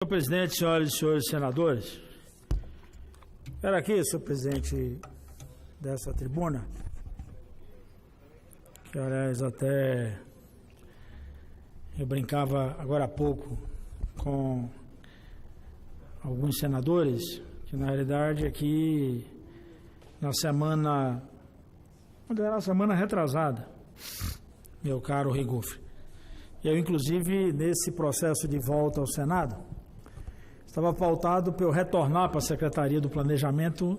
Senhor presidente, senhoras e senhores senadores, quero aqui, senhor presidente dessa tribuna, que aliás até eu brincava agora há pouco com alguns senadores, que na realidade aqui na semana retrasada, meu caro Riguffi, eu inclusive nesse processo de volta ao Senado, estava pautado para eu retornar para a Secretaria do Planejamento,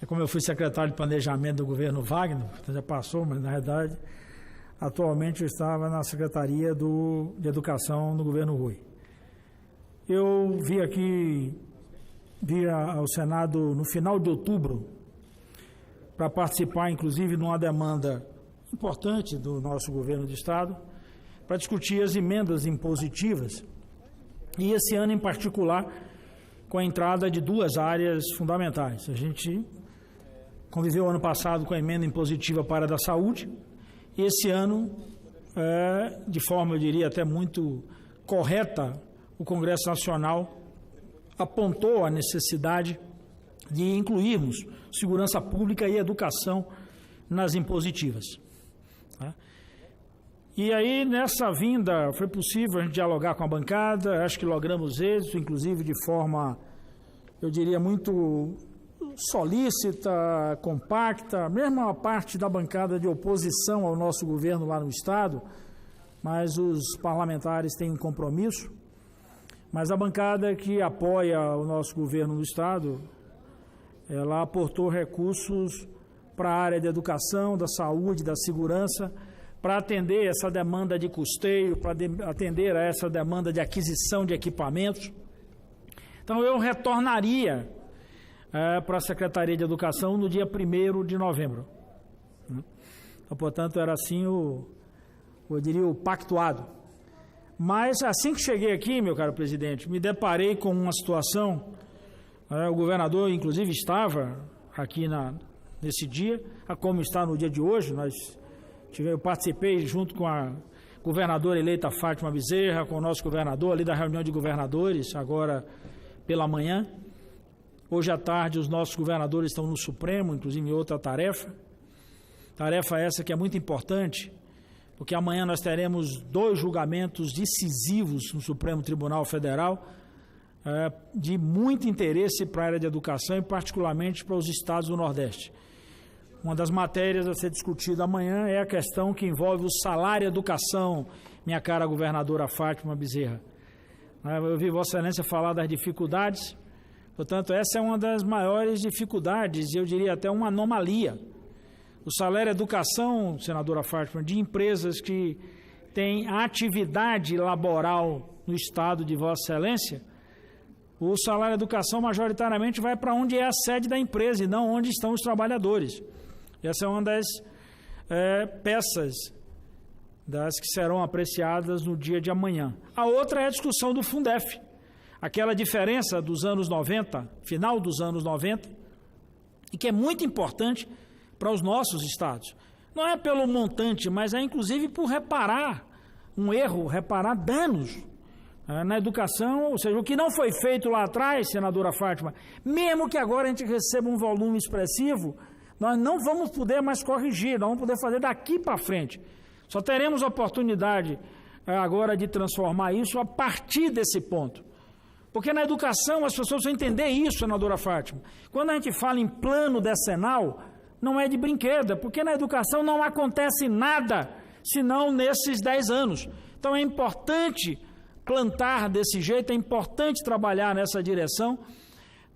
como eu fui secretário de Planejamento do governo Wagner, já passou, mas na verdade, atualmente eu estava na Secretaria de Educação no governo Rui. Eu vim ao Senado no final de outubro, para participar, inclusive, de uma demanda importante do nosso governo de Estado, para discutir as emendas impositivas, e esse ano, em particular, com a entrada de duas áreas fundamentais. A gente conviveu ano passado com a emenda impositiva para a área da saúde, e esse ano, de forma, eu diria, até muito correta, o Congresso Nacional apontou a necessidade de incluirmos segurança pública e educação nas impositivas. Tá? E aí, nessa vinda, foi possível a gente dialogar com a bancada, acho que logramos êxito, inclusive de forma, eu diria, muito solícita, compacta, mesmo a parte da bancada de oposição ao nosso governo lá no Estado, mas os parlamentares têm um compromisso, mas a bancada que apoia o nosso governo no Estado, ela aportou recursos para a área da educação, da saúde, da segurança, para atender essa demanda de custeio, para atender a essa demanda de aquisição de equipamentos. Então, eu retornaria para a Secretaria de Educação no dia 1º de novembro. Então, portanto, era assim eu diria, o pactuado. Mas, assim que cheguei aqui, meu caro presidente, me deparei com uma situação, o governador, inclusive, estava aqui nesse dia, como está no dia de hoje, eu participei junto com a governadora eleita Fátima Bezerra, com o nosso governador ali da reunião de governadores, agora pela manhã. Hoje à tarde os nossos governadores estão no Supremo, inclusive em outra tarefa. Tarefa essa que é muito importante, porque amanhã nós teremos 2 julgamentos decisivos no Supremo Tribunal Federal, de muito interesse para a área de educação e particularmente para os estados do Nordeste. Uma das matérias a ser discutida amanhã é a questão que envolve o salário e educação, minha cara governadora Fátima Bezerra. Eu ouvi Vossa Excelência falar das dificuldades, portanto, essa é uma das maiores dificuldades, eu diria até uma anomalia. O salário e educação, senadora Fátima, de empresas que têm atividade laboral no estado de Vossa Excelência, o salário e educação majoritariamente vai para onde é a sede da empresa e não onde estão os trabalhadores. Essa é uma das peças das que serão apreciadas no dia de amanhã. A outra é a discussão do Fundef. Aquela diferença dos anos 90, final dos anos 90, e que é muito importante para os nossos estados. Não é pelo montante, mas é inclusive por reparar um erro, reparar danos na educação, ou seja, o que não foi feito lá atrás, senadora Fátima, mesmo que agora a gente receba um volume expressivo, nós não vamos poder mais corrigir, nós vamos poder fazer daqui para frente. Só teremos a oportunidade agora de transformar isso a partir desse ponto. Porque na educação as pessoas precisam entender isso, senadora Fátima. Quando a gente fala em plano decenal, não é de brinquedo, porque na educação não acontece nada, senão nesses 10 anos. Então é importante plantar desse jeito, é importante trabalhar nessa direção,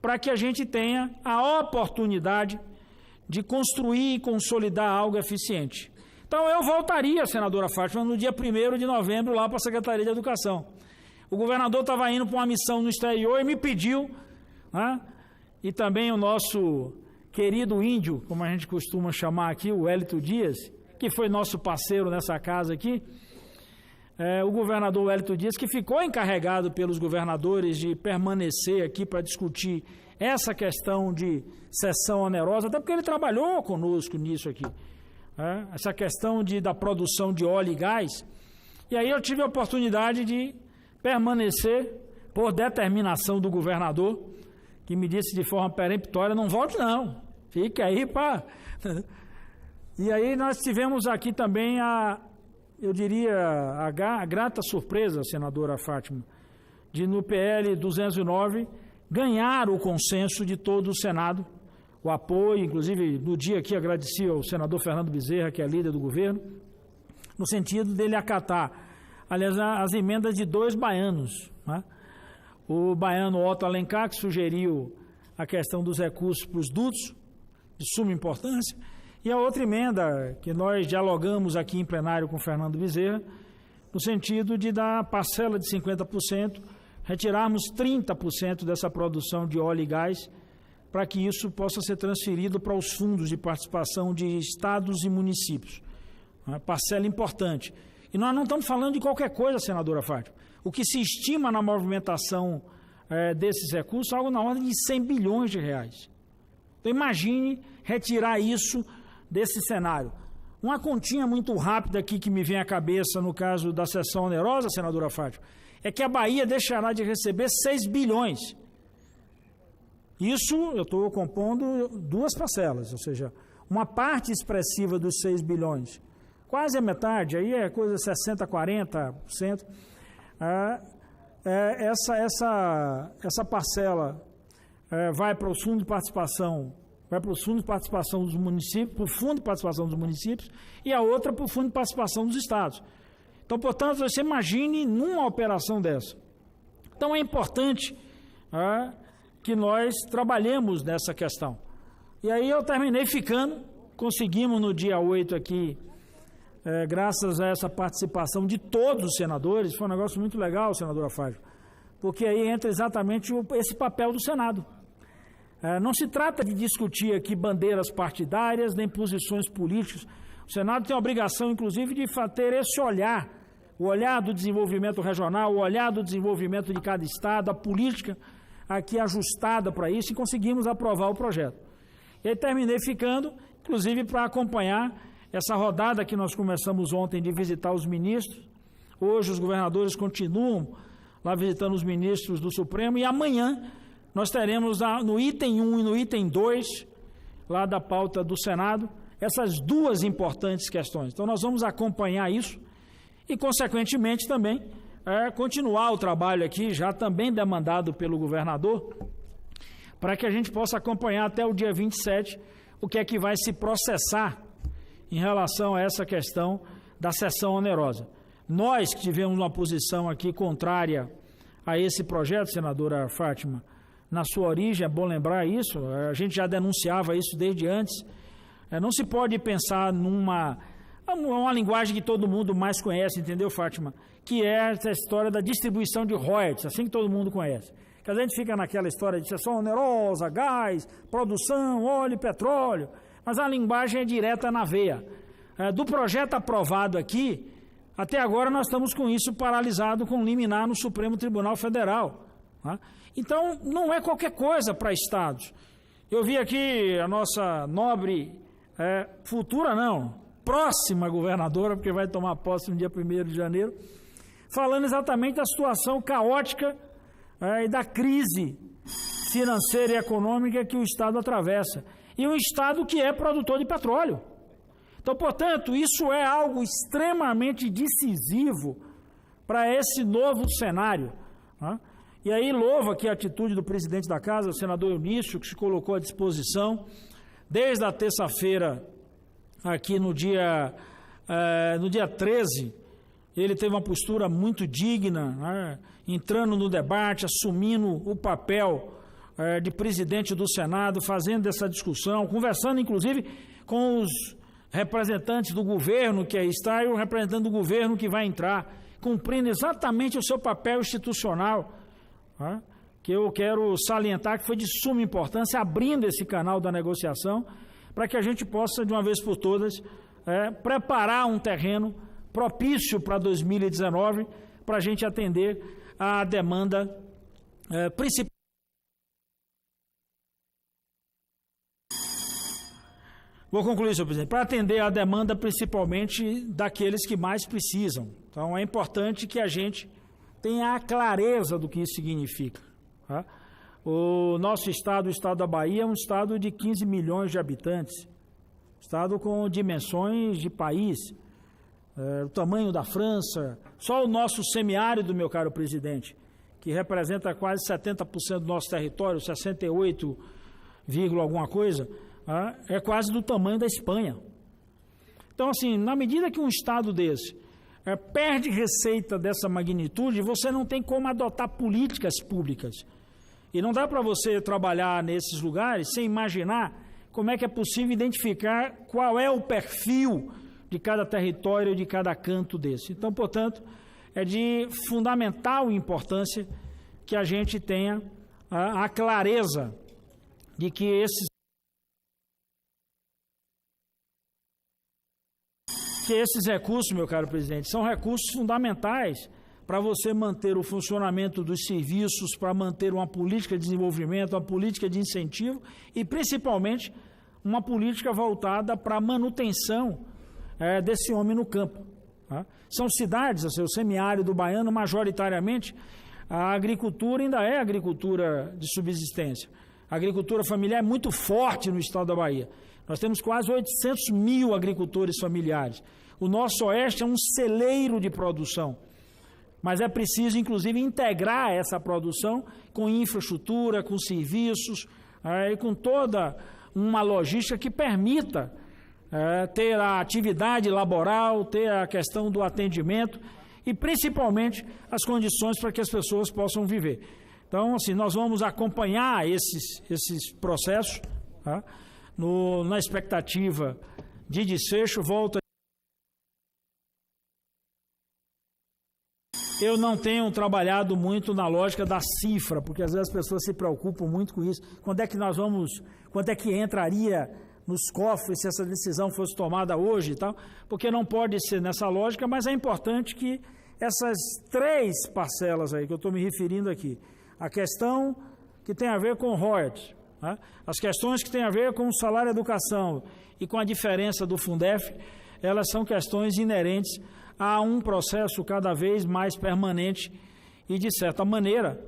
para que a gente tenha a oportunidade de construir e consolidar algo eficiente. Então eu voltaria, senadora Fátima, no dia 1º de novembro lá para a Secretaria de Educação. O governador estava indo para uma missão no exterior e me pediu, e também o nosso querido índio, como a gente costuma chamar aqui, o Wellington Dias, que foi nosso parceiro nessa casa aqui, o governador Wellington Dias, que ficou encarregado pelos governadores de permanecer aqui para discutir essa questão de cessão onerosa, até porque ele trabalhou conosco nisso aqui, essa questão da produção de óleo e gás. E aí eu tive a oportunidade de permanecer por determinação do governador, que me disse de forma peremptória, não volte não, fique aí para... E aí nós tivemos aqui também eu diria, a grata surpresa, senadora Fátima, de no PL 209 ganhar o consenso de todo o Senado, o apoio, inclusive no dia aqui agradeci ao senador Fernando Bezerra, que é líder do governo, no sentido dele acatar, aliás, as emendas de 2 baianos, né? O baiano Otto Alencar, que sugeriu a questão dos recursos para os dutos, de suma importância, e a outra emenda que nós dialogamos aqui em plenário com o Fernando Bezerra, no sentido de dar parcela de 50%, retirarmos 30% dessa produção de óleo e gás, para que isso possa ser transferido para os fundos de participação de estados e municípios. Uma parcela importante. E nós não estamos falando de qualquer coisa, senadora Fátima. O que se estima na movimentação desses recursos é algo na ordem de 100 bilhões de reais. Então imagine retirar isso desse cenário. Uma continha muito rápida aqui que me vem à cabeça no caso da cessão onerosa, senadora Fátima, é que a Bahia deixará de receber 6 bilhões. Isso eu estou compondo 2 parcelas, ou seja, uma parte expressiva dos 6 bilhões, quase a metade, aí é coisa 60%, 40%. Essa parcela vai para o fundo de participação, dos municípios, para o fundo de participação dos municípios, e a outra para o fundo de participação dos estados. Então, portanto, você imagine numa operação dessa. Então, é importante que nós trabalhemos nessa questão. E aí eu terminei conseguimos no dia 8 aqui, graças a essa participação de todos os senadores, foi um negócio muito legal, senadora Fátima, porque aí entra exatamente esse papel do Senado. Não se trata de discutir aqui bandeiras partidárias, nem posições políticas. O Senado tem a obrigação, inclusive, de ter esse olhar, o olhar do desenvolvimento regional, o olhar do desenvolvimento de cada estado, a política aqui ajustada para isso, e conseguimos aprovar o projeto. E aí terminei inclusive, para acompanhar essa rodada que nós começamos ontem de visitar os ministros. Hoje os governadores continuam lá visitando os ministros do Supremo, e amanhã nós teremos no item 1 e no item 2, lá da pauta do Senado, essas 2 importantes questões. Então nós vamos acompanhar isso e, consequentemente, também continuar o trabalho aqui, já também demandado pelo governador, para que a gente possa acompanhar até o dia 27 o que é que vai se processar em relação a essa questão da cessão onerosa. Nós que tivemos uma posição aqui contrária a esse projeto, senadora Fátima, na sua origem, é bom lembrar isso, a gente já denunciava isso desde antes, não se pode pensar numa linguagem que todo mundo mais conhece, entendeu, Fátima? Que é essa história da distribuição de royalties, assim que todo mundo conhece. Que a gente fica naquela história de cessão onerosa, gás, produção, óleo e petróleo, mas a linguagem é direta na veia. Do projeto aprovado aqui, até agora nós estamos com isso paralisado com liminar no Supremo Tribunal Federal. Então, não é qualquer coisa para estados. Eu vi aqui a nossa nobre, próxima governadora, porque vai tomar posse no dia 1º de janeiro, falando exatamente da situação caótica e da crise financeira e econômica que o Estado atravessa. E um Estado que é produtor de petróleo. Então, portanto, isso é algo extremamente decisivo para esse novo cenário. E aí louvo aqui a atitude do presidente da Casa, o senador Eunício, que se colocou à disposição desde a terça-feira, aqui no dia 13, ele teve uma postura muito digna, entrando no debate, assumindo o papel de presidente do Senado, fazendo essa discussão, conversando inclusive com os representantes do governo que aí está e o representante do governo que vai entrar, cumprindo exatamente o seu papel institucional, que eu quero salientar que foi de suma importância, abrindo esse canal da negociação, para que a gente possa, de uma vez por todas, preparar um terreno propício para 2019, para a gente atender a demanda principal. Vou concluir, senhor presidente. Para atender a demanda principalmente daqueles que mais precisam. Então é importante que a gente tenha a clareza do que isso significa. Tá? O nosso estado, o estado da Bahia, é um estado de 15 milhões de habitantes, estado com dimensões de país, o tamanho da França. Só o nosso semiárido, meu caro presidente, que representa quase 70% do nosso território, 68, alguma coisa, é quase do tamanho da Espanha. Então, assim, na medida que um estado desse perde receita dessa magnitude, você não tem como adotar políticas públicas. E não dá para você trabalhar nesses lugares sem imaginar como é que é possível identificar qual é o perfil de cada território, de cada canto desse. Então, portanto, é de fundamental importância que a gente tenha a clareza de que esses recursos, meu caro presidente, são recursos fundamentais para você manter o funcionamento dos serviços, para manter uma política de desenvolvimento, uma política de incentivo e, principalmente, uma política voltada para a manutenção desse homem no campo. Tá? São cidades, assim, o semiárido baiano, majoritariamente, a agricultura ainda é agricultura de subsistência. A agricultura familiar é muito forte no estado da Bahia. Nós temos quase 800 mil agricultores familiares. O nosso oeste é um celeiro de produção. Mas é preciso, inclusive, integrar essa produção com infraestrutura, com serviços, e com toda uma logística que permita ter a atividade laboral, ter a questão do atendimento e, principalmente, as condições para que as pessoas possam viver. Então, assim, nós vamos acompanhar esses processos, tá? Na expectativa de desfecho. Eu não tenho trabalhado muito na lógica da cifra, porque às vezes as pessoas se preocupam muito com isso. Quando é que entraria nos cofres se essa decisão fosse tomada hoje e tal? Porque não pode ser nessa lógica, mas é importante que essas 3 parcelas aí que eu estou me referindo aqui, a questão que tem a ver com royalties, né? As questões que têm a ver com o salário e educação e com a diferença do Fundef, elas são questões inerentes a um processo cada vez mais permanente e, de certa maneira,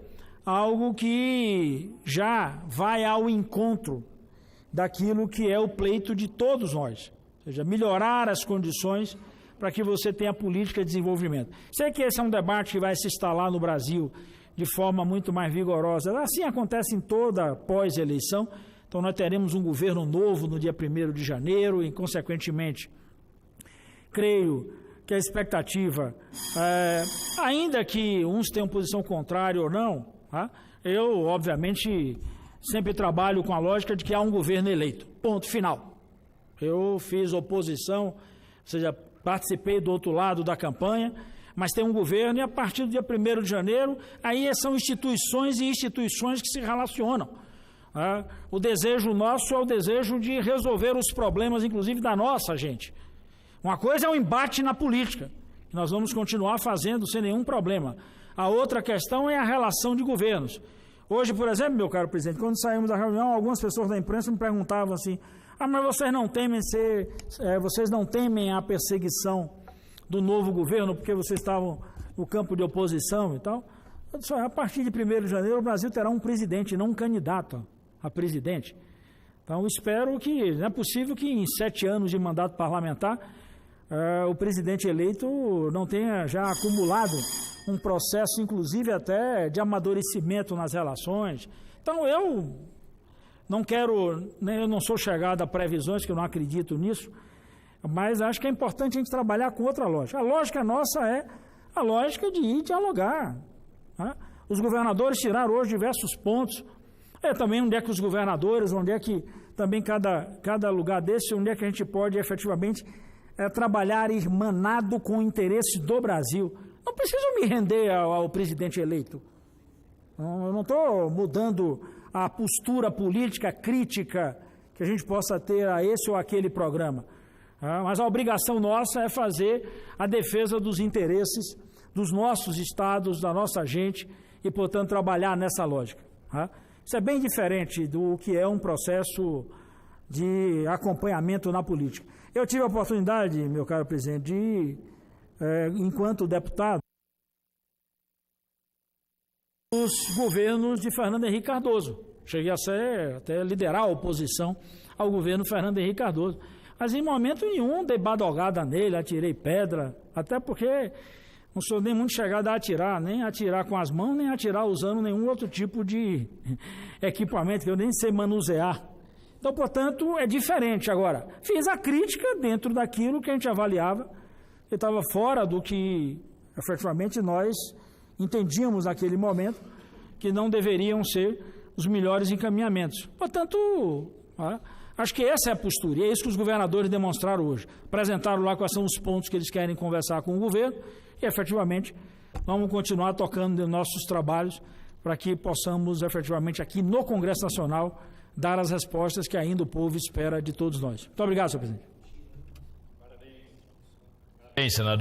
algo que já vai ao encontro daquilo que é o pleito de todos nós, ou seja, melhorar as condições para que você tenha política de desenvolvimento. Sei que esse é um debate que vai se instalar no Brasil de forma muito mais vigorosa. Assim acontece em toda pós-eleição. Então, nós teremos um governo novo no dia 1º de janeiro e, consequentemente, creio que a expectativa, ainda que uns tenham posição contrária ou não, tá? Eu, obviamente, sempre trabalho com a lógica de que há um governo eleito, ponto final. Eu fiz oposição, ou seja, participei do outro lado da campanha, mas tem um governo e a partir do dia 1º de janeiro, aí são instituições e instituições que se relacionam. O desejo nosso é o desejo de resolver os problemas, inclusive da nossa gente. Uma coisa é o embate na política, que nós vamos continuar fazendo sem nenhum problema. A outra questão é a relação de governos. Hoje, por exemplo, meu caro presidente, quando saímos da reunião, algumas pessoas da imprensa me perguntavam assim: mas vocês não temem a perseguição do novo governo porque vocês estavam no campo de oposição e tal? Eu disse: a partir de 1º de janeiro o Brasil terá um presidente, não um candidato a presidente. Então, espero que, não é possível que em 7 anos de mandato parlamentar o presidente eleito não tenha já acumulado um processo, inclusive até de amadurecimento nas relações. Então, eu não sou chegado a previsões, que eu não acredito nisso, mas acho que é importante a gente trabalhar com outra lógica. A lógica nossa é a lógica de ir dialogar. Né? Os governadores tiraram hoje diversos pontos. Também onde é que os governadores, onde é que também cada lugar desse, onde é que a gente pode efetivamente trabalhar irmanado com o interesse do Brasil. Não preciso me render ao presidente eleito. Eu não estou mudando a postura política crítica que a gente possa ter a esse ou aquele programa. Mas a obrigação nossa é fazer a defesa dos interesses dos nossos estados, da nossa gente e, portanto, trabalhar nessa lógica. Isso é bem diferente do que é um processo de acompanhamento na política. Eu tive a oportunidade, meu caro presidente, de, enquanto deputado, os governos de Fernando Henrique Cardoso. Cheguei a ser, até liderar a oposição ao governo Fernando Henrique Cardoso. Mas em momento nenhum dei badogada nele, atirei pedra, até porque não sou nem muito chegado a atirar, nem atirar com as mãos, nem atirar usando nenhum outro tipo de equipamento que eu nem sei manusear. Então, portanto, é diferente. Agora, fiz a crítica dentro daquilo que a gente avaliava, que estava fora do que efetivamente nós entendíamos naquele momento, que não deveriam ser os melhores encaminhamentos. Portanto, acho que essa é a postura, e é isso que os governadores demonstraram hoje. Apresentaram lá quais são os pontos que eles querem conversar com o governo, e efetivamente vamos continuar tocando nossos trabalhos para que possamos efetivamente aqui no Congresso Nacional dar as respostas que ainda o povo espera de todos nós. Muito obrigado, senhor presidente. Parabéns, senador.